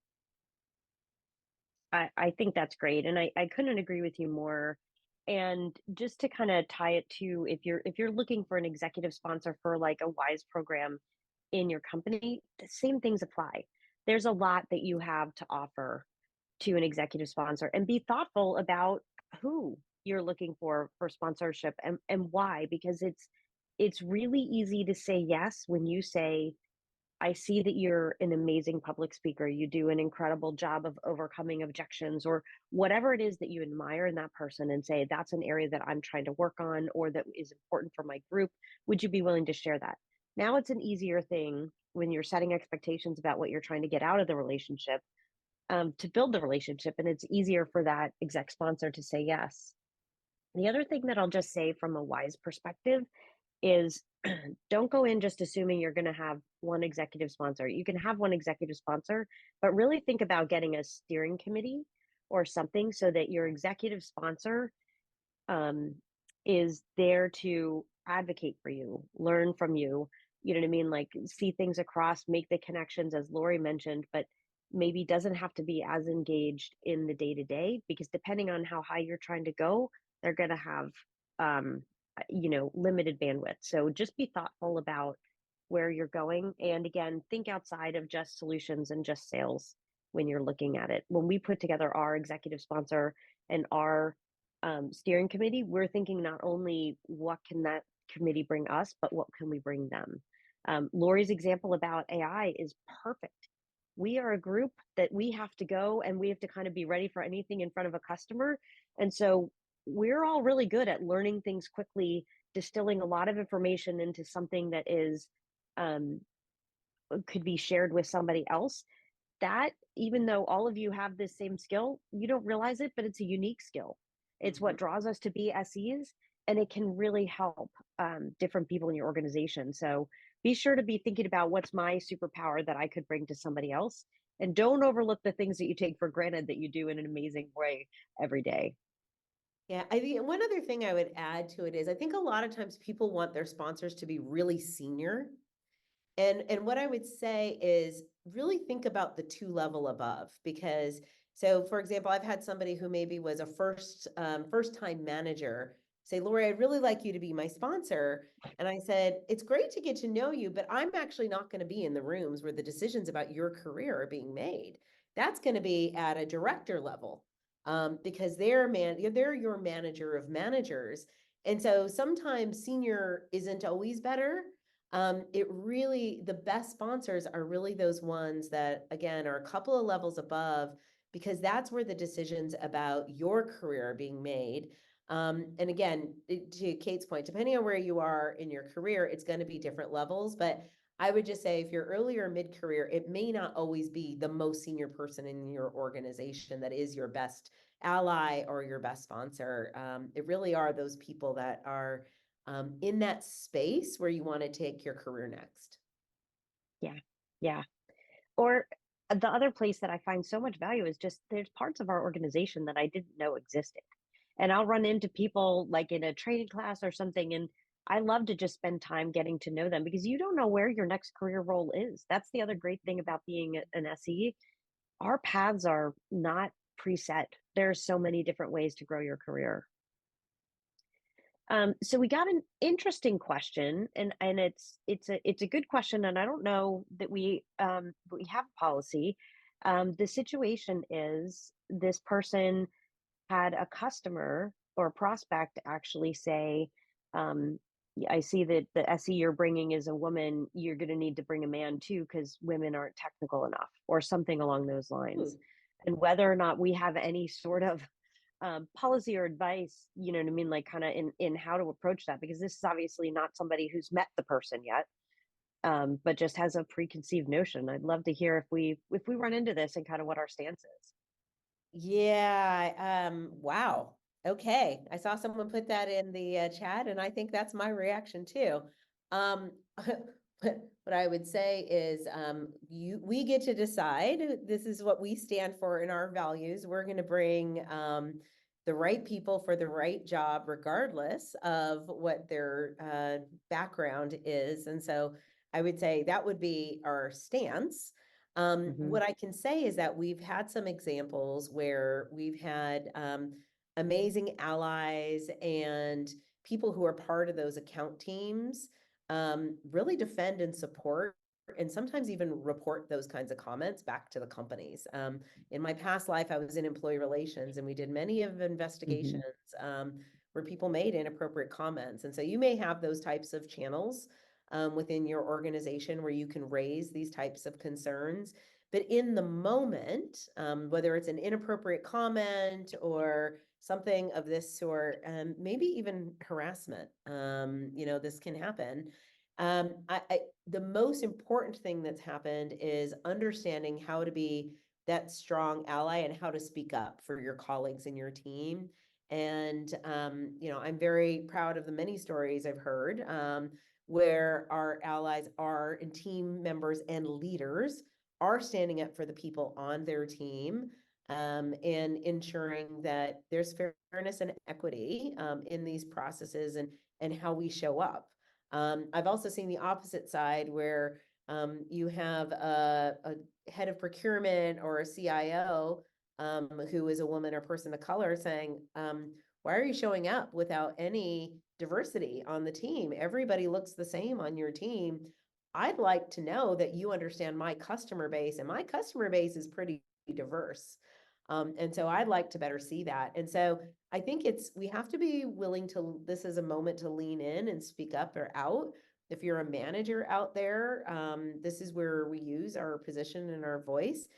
I think that's great. And I couldn't agree with you more. And just to kind of tie it to if you're looking for an executive sponsor for like a WISE program in your company, the same things apply. There's a lot that you have to offer to an executive sponsor, and be thoughtful about who you're looking for sponsorship and why, because it's really easy to say yes when you say, I see that you're an amazing public speaker. You do an incredible job of overcoming objections, or whatever it is that you admire in that person, and say, that's an area that I'm trying to work on or that is important for my group. Would you be willing to share that? Now it's an easier thing when you're setting expectations about what you're trying to get out of the relationship, to build the relationship. And it's easier for that exec sponsor to say yes. The other thing that I'll just say from a WISE perspective is don't go in just assuming you're going to have one executive sponsor. You can have one executive sponsor, but really think about getting a steering committee or something so that your executive sponsor um, is there to advocate for you, learn from you. You know what I mean? Like, see things across, make the connections, as Lori mentioned, but maybe doesn't have to be as engaged in the day to day, because depending on how high you're trying to go, they're going to have, um, limited bandwidth. So just be thoughtful about where you're going. And again, think outside of just solutions and just sales when you're looking at it. When we put together our executive sponsor and our steering committee, we're thinking not only what can that committee bring us, but what can we bring them. Lori's example about AI is perfect. We are a group that we have to go and we have to kind of be ready for anything in front of a customer. And so we're all really good at learning things quickly, distilling a lot of information into something that is could be shared with somebody else. That, even though all of you have this same skill, you don't realize it, but it's a unique skill. It's what draws us to be SEs, and it can really help different people in your organization. So be sure to be thinking about what's my superpower that I could bring to somebody else, and don't overlook the things that you take for granted that you do in an amazing way every day. Yeah, I think one other thing I would add to it is I think a lot of times people want their sponsors to be really senior. And what I would say is really think about the 2 level above, because so for example, I've had somebody who maybe was a first time manager say, Lori, I'd really like you to be my sponsor. And I said, it's great to get to know you, but I'm actually not going to be in the rooms where the decisions about your career are being made. That's going to be at a director level, because they're your manager of managers. And so sometimes senior isn't always better. The best sponsors are really those ones that, again, are a couple of levels above, because that's where the decisions about your career are being made. And again, to Kate's point, depending on where you are in your career, it's going to be different levels. But I would just say if you're earlier mid-career, it may not always be the most senior person in your organization that is your best ally or your best sponsor. It really are those people that are in that space where you want to take your career next. Yeah. Yeah. Or the other place that I find so much value is just there's parts of our organization that I didn't know existed. And I'll run into people like in a training class or something. And I love to just spend time getting to know them because you don't know where your next career role is. That's the other great thing about being an SE. Our paths are not preset. There's so many different ways to grow your career. So we got an interesting question, and it's a good question, and I don't know that we have a policy. The situation is this person had a customer or a prospect actually say, I see that the SE you're bringing is a woman. You're going to need to bring a man too because women aren't technical enough, or something along those lines. Ooh. And whether or not we have any sort of policy or advice, you know what I mean, like kind of in how to approach that, because this is obviously not somebody who's met the person yet, but just has a preconceived notion. I'd love to hear if we run into this and kind of what our stance is. Yeah. Wow. Okay. I saw someone put that in the chat, and I think that's my reaction too. What I would say is, we get to decide. This is what we stand for in our values. We're going to bring the right people for the right job, regardless of what their background is. And so I would say that would be our stance. What I can say is that we've had some examples where we've had amazing allies and people who are part of those account teams really defend and support, and sometimes even report those kinds of comments back to the companies. In my past life, I was in employee relations, and we did many of investigations where people made inappropriate comments. And so you may have those types of channels within your organization where you can raise these types of concerns. But in the moment, whether it's an inappropriate comment or something of this sort, maybe even harassment, this can happen. The most important thing that's happened is understanding how to be that strong ally and how to speak up for your colleagues in your team. And, I'm very proud of the many stories I've heard where our allies are, and team members and leaders are standing up for the people on their team, and ensuring that there's fairness and equity in these processes and how we show up. I've also seen the opposite side where you have a head of procurement or a CIO who is a woman or person of color saying, why are you showing up without any diversity on the team? Everybody looks the same on your team. I'd like to know that you understand my customer base, and my customer base is pretty diverse. And so I'd like to better see that. And so I think we have to be willing to, this is a moment to lean in and speak up or out. If you're a manager out there, this is where we use our position and our voice.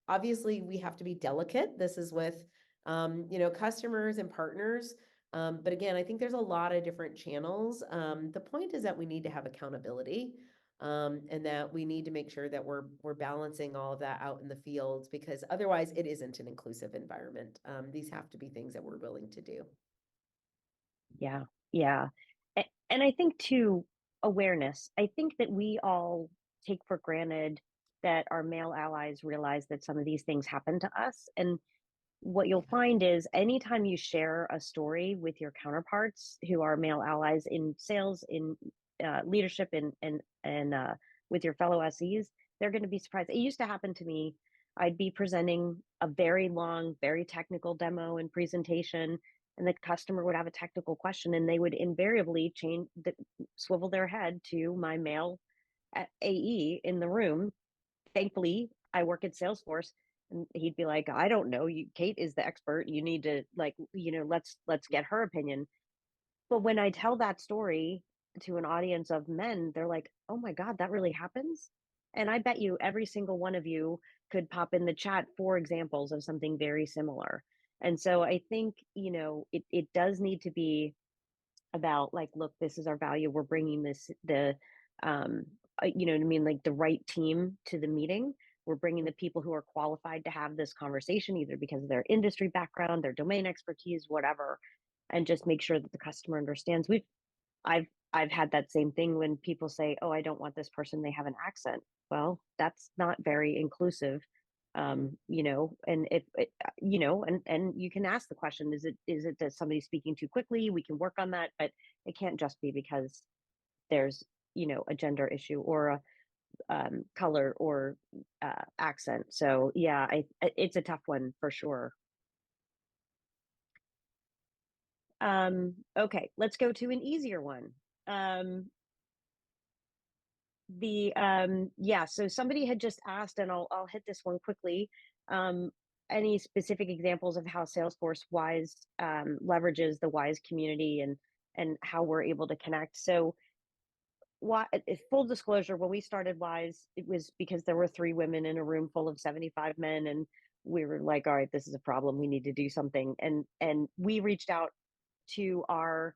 Obviously, we have to be delicate. This is with, customers and partners. But again, I think there's a lot of different channels. The point is that we need to have accountability, and that we need to make sure that we're balancing all of that out in the fields, because otherwise it isn't an inclusive environment. These have to be things that we're willing to do. Yeah, yeah. And I think too, awareness. I think that we all take for granted that our male allies realize that some of these things happen to us. And what you'll find is anytime you share a story with your counterparts who are male allies in sales, in leadership, and with your fellow SEs, they're going to be surprised. It used to happen to me. I'd be presenting a very long, very technical demo and presentation, and the customer would have a technical question, and they would invariably swivel their head to my male AE in the room. Thankfully, I work at Salesforce, and he'd be like, "I don't know. Kate is the expert. You need to, like, let's get her opinion." But when I tell that story to an audience of men, they're like, "Oh my God, that really happens?" And I bet you every single one of you could pop in the chat 4 examples of something very similar. And so I think, it does need to be about, like, look, this is our value. We're bringing um, you know what I mean? Like the right team to the meeting. We're bringing the people who are qualified to have this conversation, either because of their industry background, their domain expertise, whatever, and just make sure that the customer understands. I've I've had that same thing when people say, "Oh, I don't want this person, they have an accent." Well, that's not very inclusive. And if it, and you can ask the question, is it that somebody's speaking too quickly? We can work on that, but it can't just be because there's, a gender issue or a color or accent. So yeah, it's a tough one for sure. Okay, let's go to an easier one. Um, so somebody had just asked, and I'll hit this one quickly. Um, any specific examples of how Salesforce Wise leverages the Wise community and how we're able to connect? So, full disclosure, when we started Wise, it was because there were 3 women in a room full of 75 men, and we were like, all right, this is a problem. We need to do something. And we reached out to our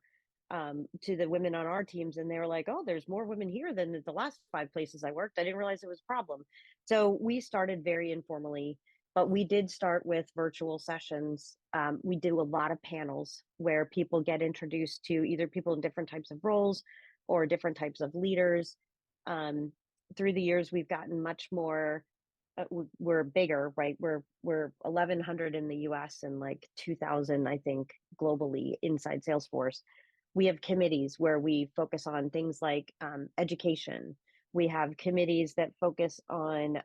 to the women on our teams, and they were like, oh, there's more women here than at the last 5 places I worked. I didn't realize it was a problem. So we started very informally, but we did start with virtual sessions. We do a lot of panels where people get introduced to either people in different types of roles or different types of leaders. Through the years, we've gotten much more. We're bigger, right? We're 1,100 in the US and like 2,000, I think, globally inside Salesforce. We have committees where we focus on things like education. We have committees that focus on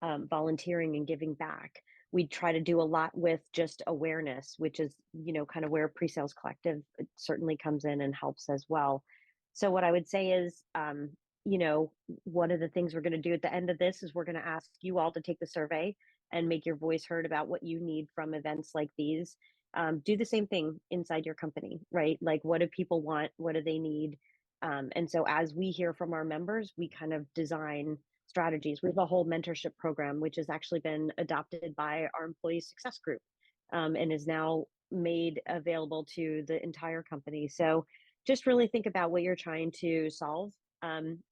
volunteering and giving back. We try to do a lot with just awareness, which is, kind of where PreSales Collective certainly comes in and helps as well. So what I would say is, one of the things we're going to do at the end of this is we're going to ask you all to take the survey and make your voice heard about what you need from events like these. Do the same thing inside your company, right? Like, what do people want? What do they need? And so as we hear from our members, we kind of design strategies. We have a whole mentorship program, which has actually been adopted by our employee success group, and is now made available to the entire company. So just really think about what you're trying to solve.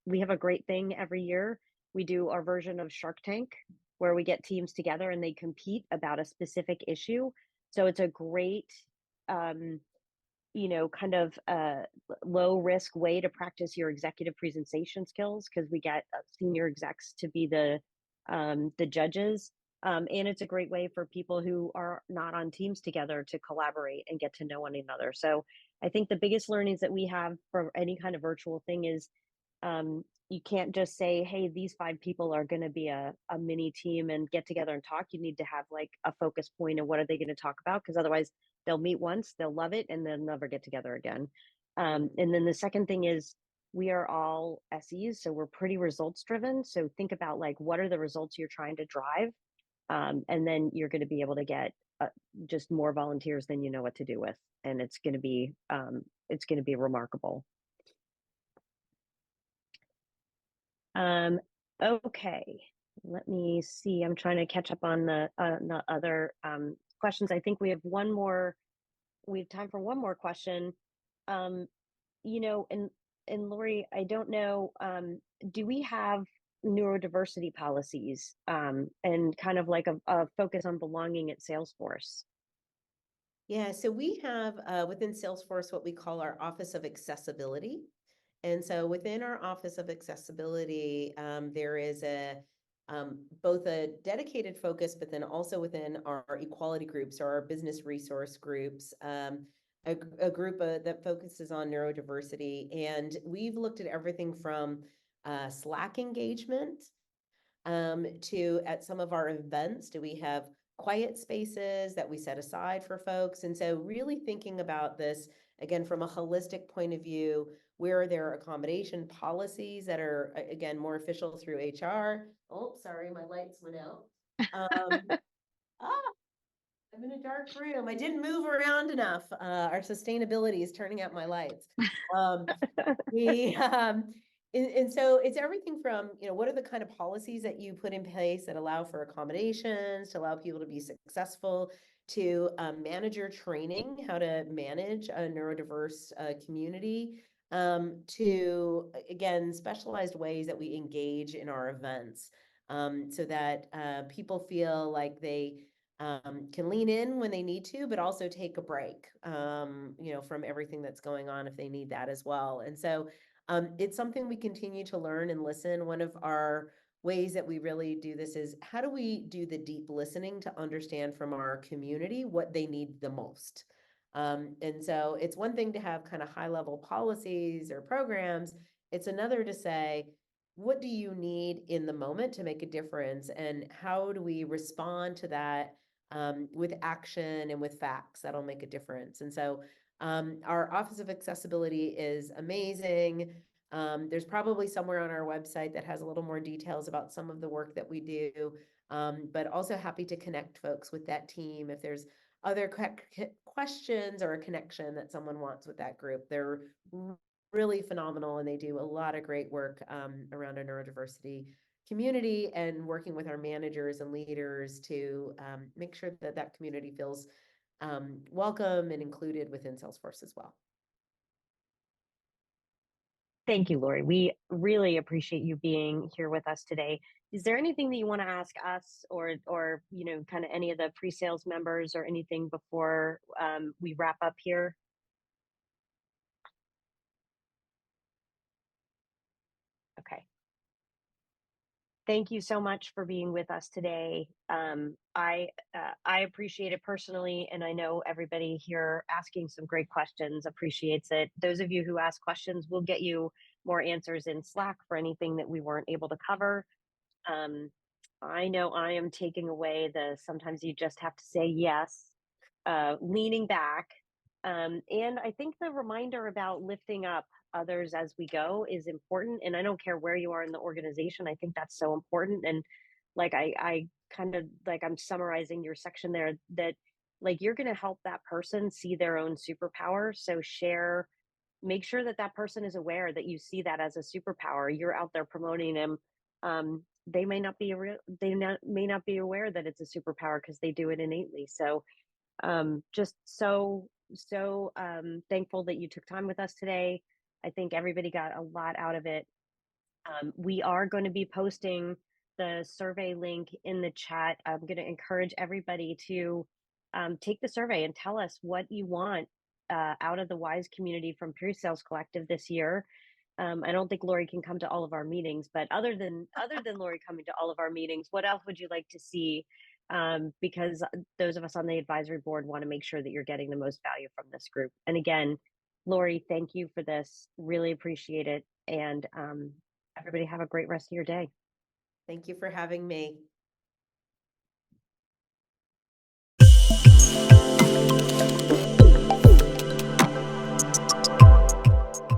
We have a great thing every year. We do our version of Shark Tank, where we get teams together and they compete about a specific issue. So it's a great, kind of a low risk way to practice your executive presentation skills, because we get senior execs to be the judges. And it's a great way for people who are not on teams together to collaborate and get to know one another. So I think the biggest learnings that we have for any kind of virtual thing is, you can't just say, hey, these 5 people are going to be a mini team and get together and talk. You need to have like a focus point of what are they going to talk about, because otherwise they'll meet once, they'll love it, and they'll never get together again. And then the second thing is, we are all SEs, so we're pretty results driven. So think about, like, what are the results you're trying to drive, and then you're going to be able to get just more volunteers than you know what to do with, and it's going to be remarkable. Okay, let me see. I'm trying to catch up on the other questions. I think we have one more. We have time for one more question. And Lori, I don't know. Do we have neurodiversity policies and kind of like a focus on belonging at Salesforce? Yeah, so we have within Salesforce what we call our Office of Accessibility. And so within our Office of Accessibility, there is both a dedicated focus, but then also within our equality groups or our business resource groups, a group that focuses on neurodiversity. And we've looked at everything from Slack engagement to, at some of our events, do we have quiet spaces that we set aside for folks. And so really thinking about this, again, from a holistic point of view, where there are accommodation policies that are, again, more official through HR. Oh, sorry, my lights went out. I'm in a dark room. I didn't move around enough. Our sustainability is turning out my lights. We and so it's everything from, what are the kind of policies that you put in place that allow for accommodations, to allow people to be successful, to manager training, how to manage a neurodiverse community, to, again, specialized ways that we engage in our events, so that people feel like they can lean in when they need to, but also take a break, from everything that's going on if they need that as well. And so it's something we continue to learn and listen. One of our ways that we really do this is, how do we do the deep listening to understand from our community what they need the most? And so it's one thing to have kind of high level policies or programs. It's another to say, what do you need in the moment to make a difference? And how do we respond to that with action and with facts that'll make a difference? And so our Office of Accessibility is amazing. There's probably somewhere on our website that has a little more details about some of the work that we do, but also happy to connect folks with that team if there's other questions or a connection that someone wants with that group. They're really phenomenal, and they do a lot of great work around our neurodiversity community, and working with our managers and leaders to make sure that that community feels welcome and included within Salesforce as well. Thank you, Lori. We really appreciate you being here with us today. Is there anything that you want to ask us, or kind of any of the pre-sales members, or anything before we wrap up here? Okay. Thank you so much for being with us today. I appreciate it personally, and I know everybody here asking some great questions appreciates it. Those of you who ask questions, will get you more answers in Slack for anything that we weren't able to cover. I know I am taking away the sometimes you just have to say yes, leaning back. And I think the reminder about lifting up others as we go is important. And I don't care where you are in the organization. I think that's so important. And like I kind of, like, I'm summarizing your section there, that like you're going to help that person see their own superpower. So make sure that that person is aware that you see that as a superpower. You're out there promoting them. They may not be may not be aware that it's a superpower because they do it innately. So just so thankful that you took time with us today. I think everybody got a lot out of it. We are going to be posting the survey link in the chat. I'm going to encourage everybody to take the survey and tell us what you want out of the WISE community from PreSales Collective this year. I don't think Lori can come to all of our meetings, but other than Lori coming to all of our meetings, what else would you like to see? Because those of us on the advisory board want to make sure that you're getting the most value from this group. And again, Lori, thank you for this. Really appreciate it. And everybody have a great rest of your day. Thank you for having me.